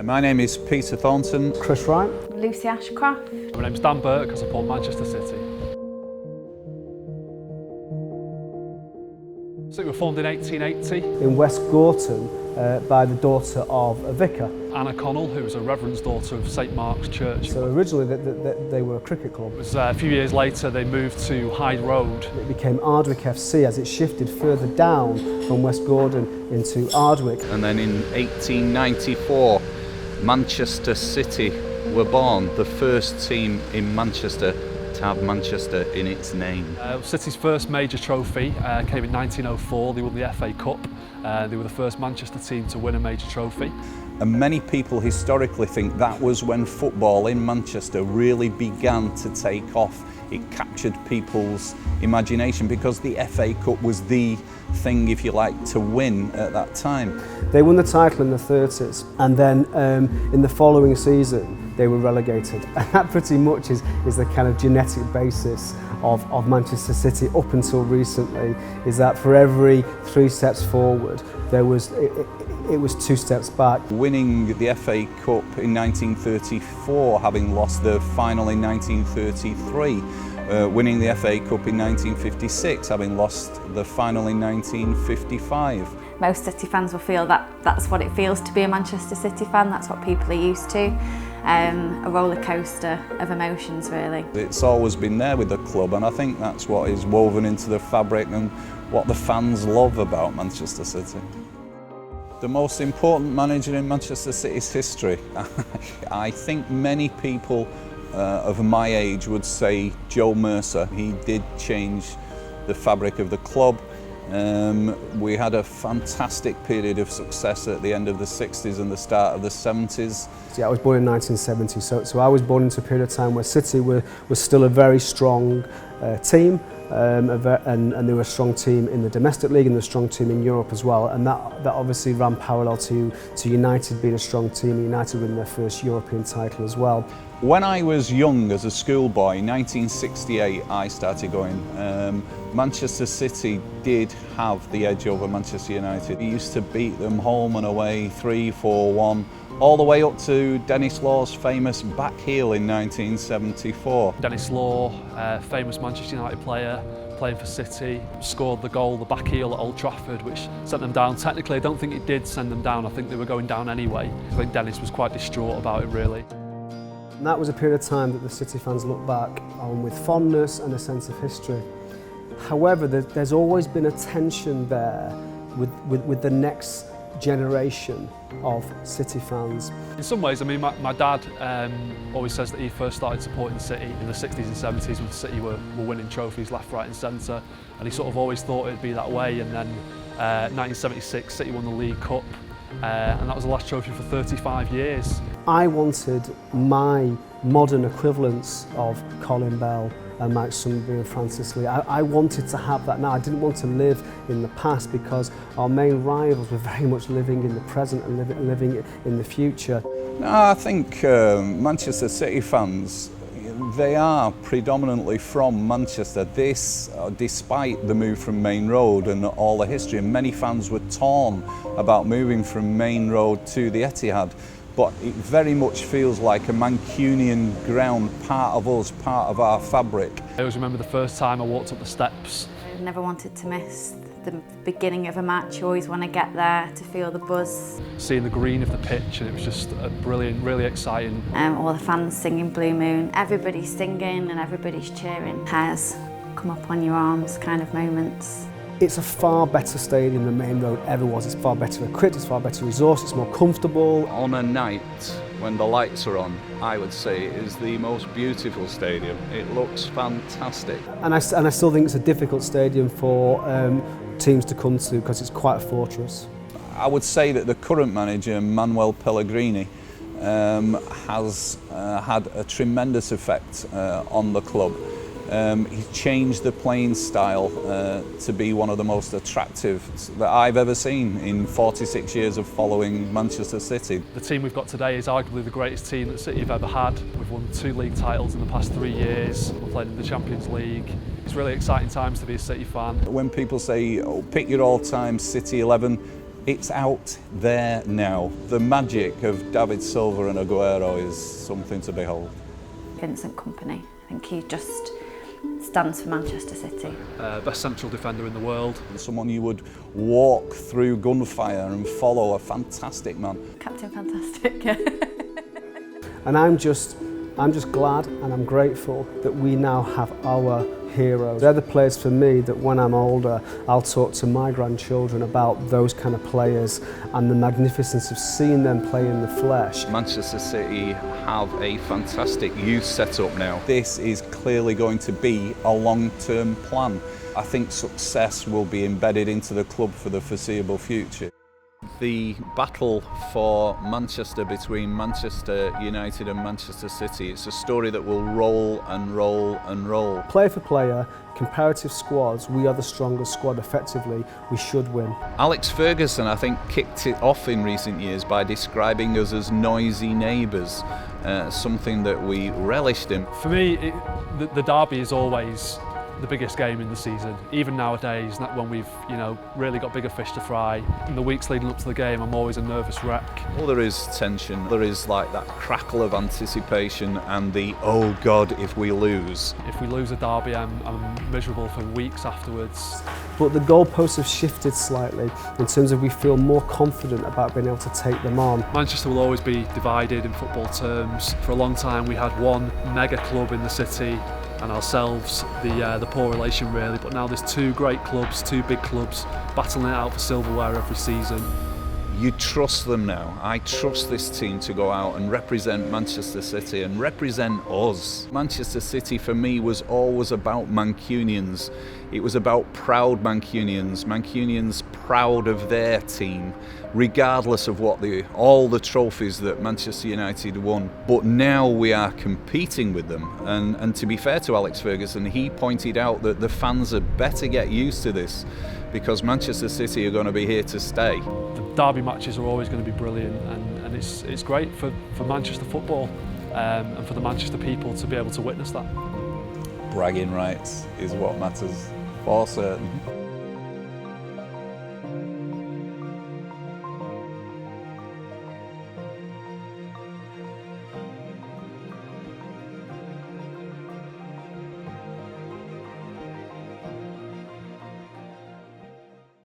My name is Peter Thornton. Chris Wright. Lucy Ashcroft. My name's Dan Burke, I support Manchester City. So we were formed in 1880. In West Gorton by the daughter of a vicar. Anna Connell, who was a reverend's daughter of St Mark's Church. So originally they were a cricket club. It was a few years later they moved to Hyde Road. It became Ardwick FC as it shifted further down from West Gordon into Ardwick. And then in 1894, Manchester City were born, the first team in Manchester to have Manchester in its name. City's first major trophy came in 1904. They won the FA Cup. They were the first Manchester team to win a major trophy. And many people historically think that was when football in Manchester really began to take off. It captured people's imagination because the FA Cup was the thing, if you like, to win at that time. They won the title in the 30s, and then in the following season they were relegated. And that pretty much is the kind of genetic basis of Manchester City up until recently, is that for every 3 steps forward there was it was 2 steps back. Winning the FA Cup in 1934, having lost the final in 1933, winning the FA Cup in 1956, having lost the final in 1955. Most City fans will feel that that's what it feels to be a Manchester City fan, that's what people are used to. A roller coaster of emotions, really. It's always been there with the club, and I think that's what is woven into the fabric and what the fans love about Manchester City. The most important manager in Manchester City's history. I think many people of my age would say Joe Mercer. He did change the fabric of the club. We had a fantastic period of success at the end of the 60s and the start of the 70s. Yeah, I was born in 1970, so I was born into a period of time where City was still a very strong team, and they were a strong team in the domestic league and a strong team in Europe as well, and that obviously ran parallel to United being a strong team, and United winning their first European title as well. When I was young as a schoolboy, in 1968 I started going. Manchester City did have the edge over Manchester United. We used to beat them home and away 3-4-1, all the way up to Dennis Law's famous back heel in 1974. Dennis Law, famous Manchester United player, playing for City, scored the goal, the back heel at Old Trafford, which sent them down. Technically, I don't think it did send them down. I think they were going down anyway. I think Dennis was quite distraught about it, really. And that was a period of time that the City fans look back on with fondness and a sense of history. However, there's always been a tension there with the next generation of City fans. In some ways, I mean, my dad always says that he first started supporting City in the 60s and 70s when City were winning trophies left, right and centre, and he sort of always thought it'd be that way. And then 1976, City won the League Cup, and that was the last trophy for 35 years. I wanted my modern equivalents of Colin Bell and Mike Summerby and Francis Lee. I wanted to have that now. I didn't want to live in the past because our main rivals were very much living in the present and living in the future. No, I think Manchester City fans, they are predominantly from Manchester. This, despite the move from Main Road and all the history, and many fans were torn about moving from Main Road to the Etihad. But it very much feels like a Mancunian ground, part of us, part of our fabric. I always remember the first time I walked up the steps. I never wanted to miss the beginning of a match. You always want to get there to feel the buzz. Seeing the green of the pitch, and it was just brilliant, really exciting. All the fans singing Blue Moon, everybody's singing and everybody's cheering. Hairs come up on your arms kind of moments. It's a far better stadium than Main Road ever was. It's far better equipped, it's far better resourced, it's more comfortable. On a night when the lights are on, I would say it is the most beautiful stadium. It looks fantastic. And I still think it's a difficult stadium for teams to come to because it's quite a fortress. I would say that the current manager, Manuel Pellegrini, has had a tremendous effect on the club. He changed the playing style to be one of the most attractive that I've ever seen in 46 years of following Manchester City. The team we've got today is arguably the greatest team that City have ever had. We've won 2 league titles in the past 3 years. We've played in the Champions League. It's really exciting times to be a City fan. When people say, oh, pick your all-time City 11, It's out there now. The magic of David Silva and Aguero is something to behold. Vincent Kompany, I think he just stands for Manchester City. Best central defender in the world. Someone you would walk through gunfire and follow, a fantastic man. Captain Fantastic, yeah. And I'm just glad and I'm grateful that we now have our heroes. They're the players for me that when I'm older, I'll talk to my grandchildren about those kind of players and the magnificence of seeing them play in the flesh. Manchester City have a fantastic youth setup now. This is clearly going to be a long-term plan. I think success will be embedded into the club for the foreseeable future. The battle for Manchester between Manchester United and Manchester City, it's a story that will roll and roll and roll. Player for player, comparative squads, we are the strongest squad effectively, we should win. Alex Ferguson, I think, kicked it off in recent years by describing us as noisy neighbours, something that we relished in. For me, the derby is always the biggest game in the season. Even nowadays, when we've really got bigger fish to fry. In the weeks leading up to the game, I'm always a nervous wreck. Well, there is tension. There is like that crackle of anticipation and the oh God if we lose. If we lose a derby, I'm miserable for weeks afterwards. But the goalposts have shifted slightly in terms of we feel more confident about being able to take them on. Manchester will always be divided in football terms. For a long time, we had one mega club in the city and ourselves, the poor relation really, but now there's two great clubs, two big clubs battling it out for silverware every season. You trust them now. I trust this team to go out and represent Manchester City and represent us. Manchester City for me was always about Mancunians. It was about proud Mancunians, Mancunians proud of their team, regardless of what all the trophies that Manchester United won. But now we are competing with them. And to be fair to Alex Ferguson, he pointed out that the fans had better get used to this because Manchester City are going to be here to stay. The derby matches are always going to be brilliant and it's great for Manchester football and for the Manchester people to be able to witness that. Bragging rights is what matters, for certain.